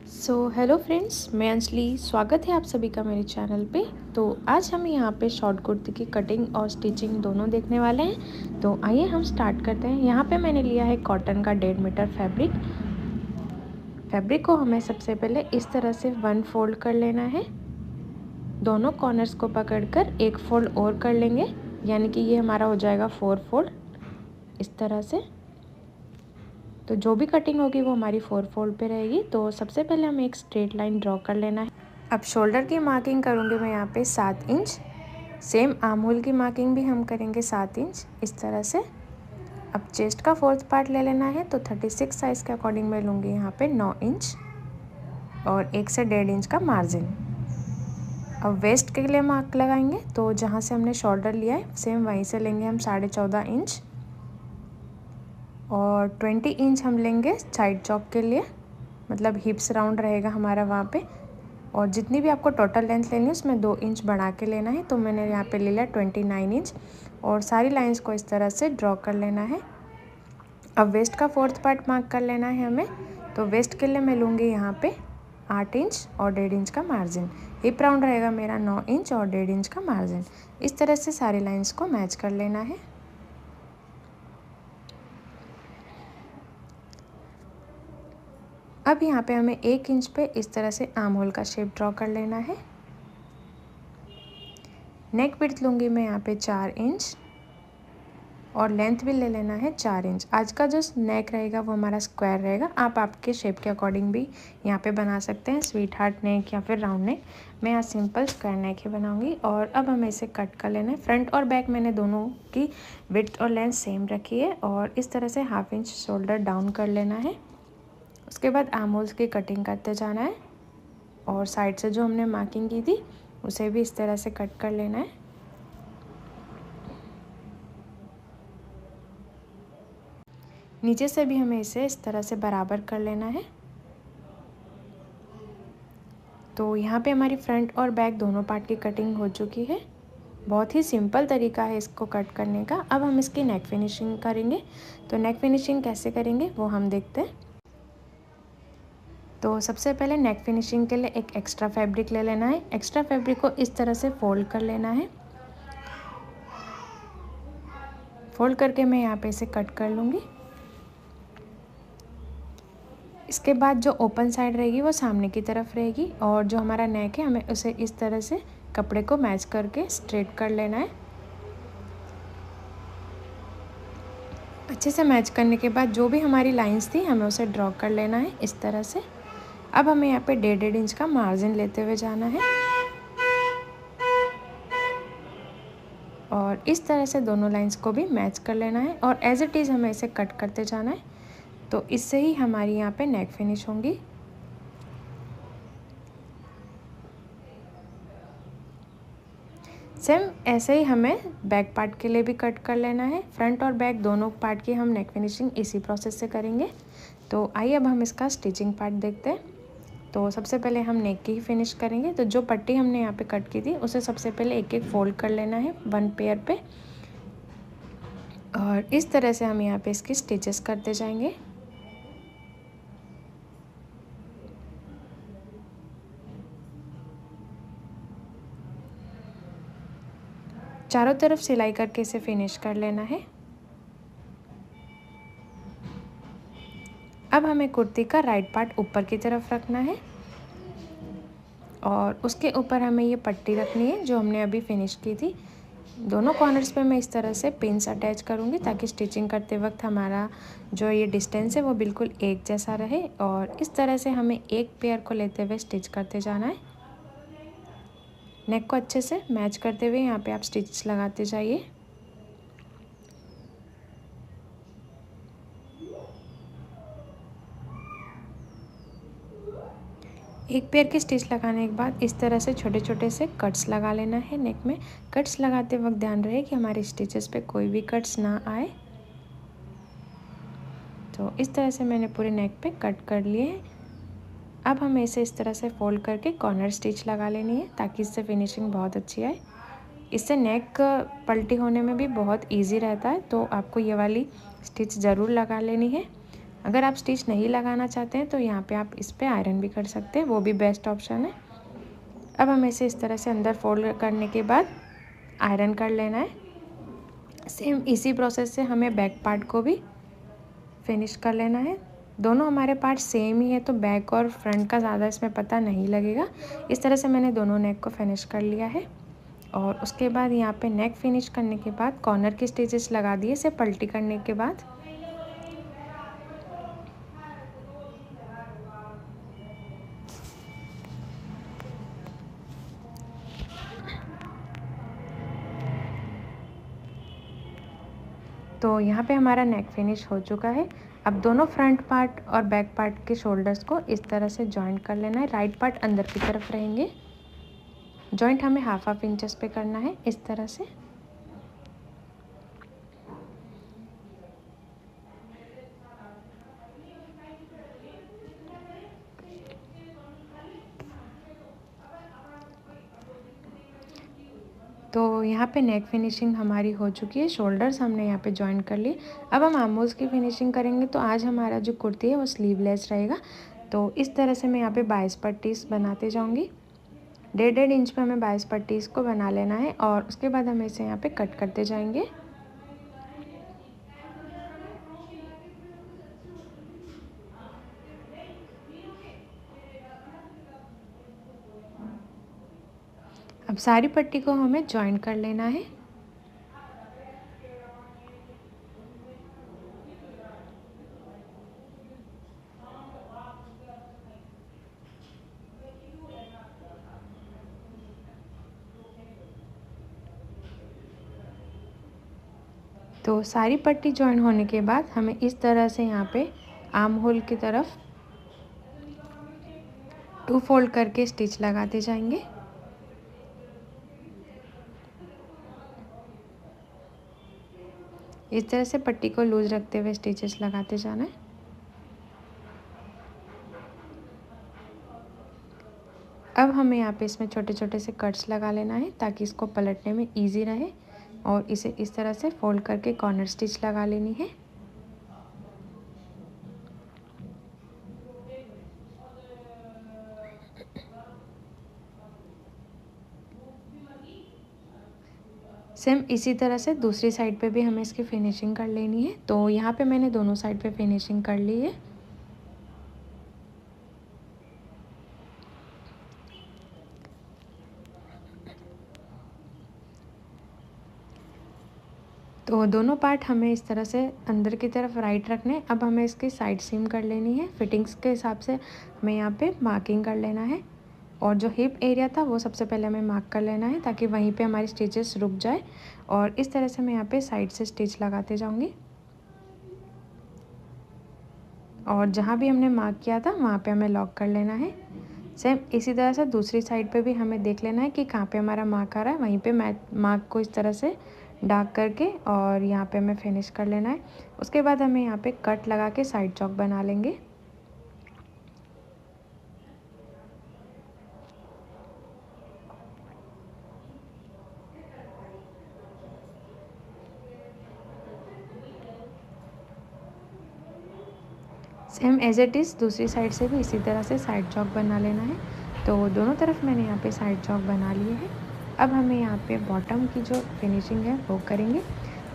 Hello friends, मैं अंजलि। स्वागत है आप सभी का मेरे चैनल पे। तो आज हम यहाँ पे शॉर्ट कुर्ती की कटिंग और स्टिचिंग दोनों देखने वाले हैं। तो आइए हम स्टार्ट करते हैं। यहाँ पे मैंने लिया है कॉटन का 1.5 मीटर फैब्रिक को हमें सबसे पहले इस तरह से 1 फोल्ड कर लेना है। दोनों कॉर्नर्स को पकड़कर एक फोल्ड और कर लेंगे, यानी कि ये हमारा हो जाएगा 4 फोल्ड इस तरह से। तो जो भी कटिंग होगी वो हमारी 4 फोल्ड पे रहेगी। तो सबसे पहले हमें एक स्ट्रेट लाइन ड्रॉ कर लेना है। अब शोल्डर की मार्किंग करूँगी मैं यहाँ पे 7 इंच। सेम आर्म होल की मार्किंग भी हम करेंगे 7 इंच इस तरह से। अब चेस्ट का 4th पार्ट ले लेना है, तो 36 साइज़ के अकॉर्डिंग मैं लूँगी यहाँ पे 9 इंच और 1 से 1.5 इंच का मार्जिन। अब वेस्ट के लिए मार्क लगाएंगे, तो जहाँ से हमने शोल्डर लिया है सेम वहीं से लेंगे हम 14.5 इंच और 20 इंच हम लेंगे साइड चॉक के लिए, मतलब हिप्स राउंड रहेगा हमारा वहाँ पे। और जितनी भी आपको टोटल लेंथ लेनी है उसमें 2 इंच बढ़ा के लेना है। तो मैंने यहाँ पे ले लिया 29 इंच और सारी लाइंस को इस तरह से ड्रॉ कर लेना है। अब वेस्ट का 4th पार्ट मार्क कर लेना है हमें। तो वेस्ट के लिए मैं लूँगी यहाँ पे 8 इंच और 1.5 इंच का मार्जिन। हिप राउंड रहेगा मेरा 9 इंच और 1.5 इंच का मार्जिन। इस तरह से सारी लाइन्स को मैच कर लेना है। अब यहाँ पे हमें 1 इंच पे इस तरह से आर्म होल का शेप ड्रॉ कर लेना है। नेक विड्थ लूँगी मैं यहाँ पे 4 इंच और लेंथ भी ले लेना है 4 इंच। आज का जो नेक रहेगा वो हमारा स्क्वायर रहेगा। आप आपके शेप के अकॉर्डिंग भी यहाँ पे बना सकते हैं, स्वीट हार्ट नेक या फिर राउंड नेक। मैं यहाँ सिंपल स्क्वायर नेक ही बनाऊँगी। और अब हमें इसे कट कर लेना है। फ्रंट और बैक मैंने दोनों की विड्थ और लेंथ सेम रखी है और इस तरह से 1/2 इंच शोल्डर डाउन कर लेना है। उसके बाद आर्म होल्स की कटिंग करते जाना है और साइड से जो हमने मार्किंग की थी उसे भी इस तरह से कट कर लेना है। नीचे से भी हमें इसे इस तरह से बराबर कर लेना है। तो यहाँ पे हमारी फ्रंट और बैक दोनों पार्ट की कटिंग हो चुकी है। बहुत ही सिंपल तरीका है इसको कट करने का। अब हम इसकी नेक फिनिशिंग करेंगे। तो नेक फिनिशिंग कैसे करेंगे वो हम देखते हैं। तो सबसे पहले नेक फिनिशिंग के लिए एक एक्स्ट्रा फैब्रिक ले लेना है। एक्स्ट्रा फैब्रिक को इस तरह से फोल्ड कर लेना है। फोल्ड करके मैं यहाँ पे इसे कट कर लूँगी। इसके बाद जो ओपन साइड रहेगी वो सामने की तरफ रहेगी और जो हमारा नेक है हमें उसे इस तरह से कपड़े को मैच करके स्ट्रेट कर लेना है। अच्छे से मैच करने के बाद जो भी हमारी लाइंस थी हमें उसे ड्रॉ कर लेना है इस तरह से। अब हमें यहाँ पे 1.5 इंच का मार्जिन लेते हुए जाना है और इस तरह से दोनों लाइंस को भी मैच कर लेना है और एज इट इज़ हमें इसे कट करते जाना है। तो इससे ही हमारी यहाँ पे नेक फिनिश होंगी। सेम ऐसे ही हमें बैक पार्ट के लिए भी कट कर लेना है। फ्रंट और बैक दोनों पार्ट की हम नेक फिनिशिंग इसी प्रोसेस से करेंगे। तो आइए अब हम इसका स्टिचिंग पार्ट देखते हैं। तो सबसे पहले हम नेक की ही फिनिश करेंगे। तो जो पट्टी हमने यहाँ पे कट की थी उसे सबसे पहले एक एक फोल्ड कर लेना है 1 पेयर पे और इस तरह से हम यहाँ पे इसकी स्टिचेस करते जाएंगे। चारों तरफ सिलाई करके इसे फिनिश कर लेना है। अब हमें कुर्ती का राइट पार्ट ऊपर की तरफ रखना है और उसके ऊपर हमें ये पट्टी रखनी है जो हमने अभी फिनिश की थी। दोनों कॉर्नर्स पे मैं इस तरह से पिन्स अटैच करूँगी ताकि स्टिचिंग करते वक्त हमारा जो ये डिस्टेंस है वो बिल्कुल एक जैसा रहे। और इस तरह से हमें एक पेयर को लेते हुए स्टिच करते जाना है। नेक को अच्छे से मैच करते हुए यहाँ पे आप स्टिच लगाते जाइए। एक पेयर की स्टिच लगाने के बाद इस तरह से छोटे छोटे से कट्स लगा लेना है नेक में। कट्स लगाते वक्त ध्यान रहे कि हमारे स्टिचेस पे कोई भी कट्स ना आए। तो इस तरह से मैंने पूरे नेक पे कट कर लिए हैं। अब हमें इसे इस तरह से फोल्ड करके कॉर्नर स्टिच लगा लेनी है ताकि इससे फिनिशिंग बहुत अच्छी आए। इससे नेक पलटी होने में भी बहुत ईजी रहता है। तो आपको ये वाली स्टिच ज़रूर लगा लेनी है। अगर आप स्टिच नहीं लगाना चाहते हैं तो यहाँ पे आप इस पे आयरन भी कर सकते हैं, वो भी बेस्ट ऑप्शन है। अब हमें इसे इस तरह से अंदर फोल्ड करने के बाद आयरन कर लेना है। सेम इसी प्रोसेस से हमें बैक पार्ट को भी फिनिश कर लेना है। दोनों हमारे पार्ट सेम ही है तो बैक और फ्रंट का ज़्यादा इसमें पता नहीं लगेगा। इस तरह से मैंने दोनों नेक को फिनिश कर लिया है और उसके बाद यहाँ पे नेक फिनिश करने के बाद कॉर्नर की स्टिचेस लगा दिए इसे पलटी करने के बाद। तो यहाँ पे हमारा नेक फिनिश हो चुका है। अब दोनों फ्रंट पार्ट और बैक पार्ट के शोल्डर्स को इस तरह से जॉइंट कर लेना है। राइट पार्ट अंदर की तरफ रहेंगे। जॉइंट हमें हाफ इंचेस पे करना है इस तरह से। तो यहाँ पे नेक फिनिशिंग हमारी हो चुकी है। शोल्डर्स हमने यहाँ पे जॉइन कर लिए। अब हम आर्म होल्स की फिनिशिंग करेंगे। तो आज हमारा जो कुर्ती है वो स्लीवलेस रहेगा। तो इस तरह से मैं यहाँ पे 22 पट्टीज बनाते जाऊँगी। 1.5 इंच पे हमें 22 पट्टीज को बना लेना है और उसके बाद हम इसे यहाँ पे कट करते जाएंगे। अब सारी पट्टी को हमें जॉइन कर लेना है। तो सारी पट्टी जॉइन होने के बाद हमें इस तरह से यहाँ पे आर्म होल की तरफ 2 फोल्ड करके स्टिच लगाते जाएंगे। इस तरह से पट्टी को लूज रखते हुए स्टिचेस लगाते जाना है। अब हमें यहाँ पे इसमें छोटे छोटे से कट्स लगा लेना है ताकि इसको पलटने में इजी रहे और इसे इस तरह से फोल्ड करके कॉर्नर स्टिच लगा लेनी है। सेम इसी तरह से दूसरी साइड पे भी हमें इसकी फिनिशिंग कर लेनी है। तो यहाँ पे मैंने दोनों साइड पे फिनिशिंग कर ली है। तो दोनों पार्ट हमें इस तरह से अंदर की तरफ राइट रखने। अब हमें इसकी साइड सीम कर लेनी है। फिटिंग्स के हिसाब से हमें यहाँ पे मार्किंग कर लेना है और जो हिप एरिया था वो सबसे पहले हमें मार्क कर लेना है ताकि वहीं पे हमारी स्टिचेस रुक जाए। और इस तरह से मैं यहाँ पे साइड से स्टिच लगाते जाऊँगी और जहाँ भी हमने मार्क किया था वहाँ पे हमें लॉक कर लेना है। सेम इसी तरह से दूसरी साइड पे भी हमें देख लेना है कि कहाँ पे हमारा मार्क आ रहा है, वहीं पे मार्क को इस तरह से डार्क करके और यहाँ पे हमें फिनिश कर लेना है। उसके बाद हमें यहाँ पे कट लगा के साइड चौक बना लेंगे। सेम एज इट इज़ दूसरी साइड से भी इसी तरह से साइड चौक बना लेना है। तो दोनों तरफ मैंने यहाँ पे साइड चौक बना लिए हैं। अब हमें यहाँ पे बॉटम की जो फिनिशिंग है वो करेंगे।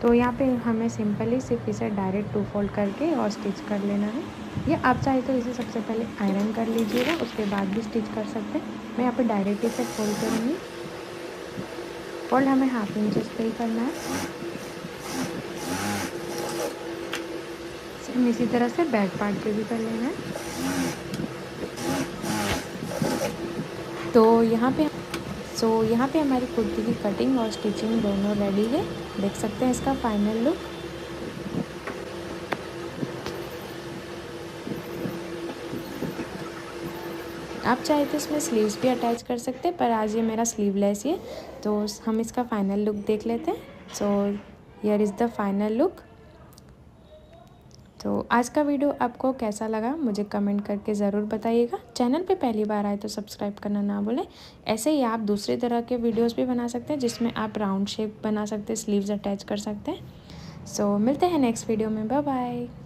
तो यहाँ पे हमें सिंपली सिर्फ इसे डायरेक्ट 2 फोल्ड करके और स्टिच कर लेना है। ये आप चाहे तो इसे सबसे पहले आयरन कर लीजिएगा, उसके बाद भी स्टिच कर सकते हैं। मैं यहाँ पे डायरेक्ट इसे फोल्ड करूँगी। फोल्ड हमें हाफ इंचेस पे ही करना है। सेम इसी तरह से बैक पार्ट पे भी कर लेना है। तो यहाँ पे हमारी कुर्ती की कटिंग और स्टिचिंग दोनों रेडी है। देख सकते हैं इसका फाइनल लुक। आप चाहे तो इसमें स्लीव्स भी अटैच कर सकते हैं, पर आज ये मेरा स्लीवलेस ही है तो हम इसका फाइनल लुक देख लेते हैं। So here is the final look. तो आज का वीडियो आपको कैसा लगा मुझे कमेंट करके ज़रूर बताइएगा। चैनल पे पहली बार आए तो सब्सक्राइब करना ना भूलें। ऐसे ही आप दूसरी तरह के वीडियोस भी बना सकते हैं जिसमें आप राउंड शेप बना सकते हैं, स्लीव्स अटैच कर सकते हैं। सो मिलते हैं नेक्स्ट वीडियो में। Bye bye.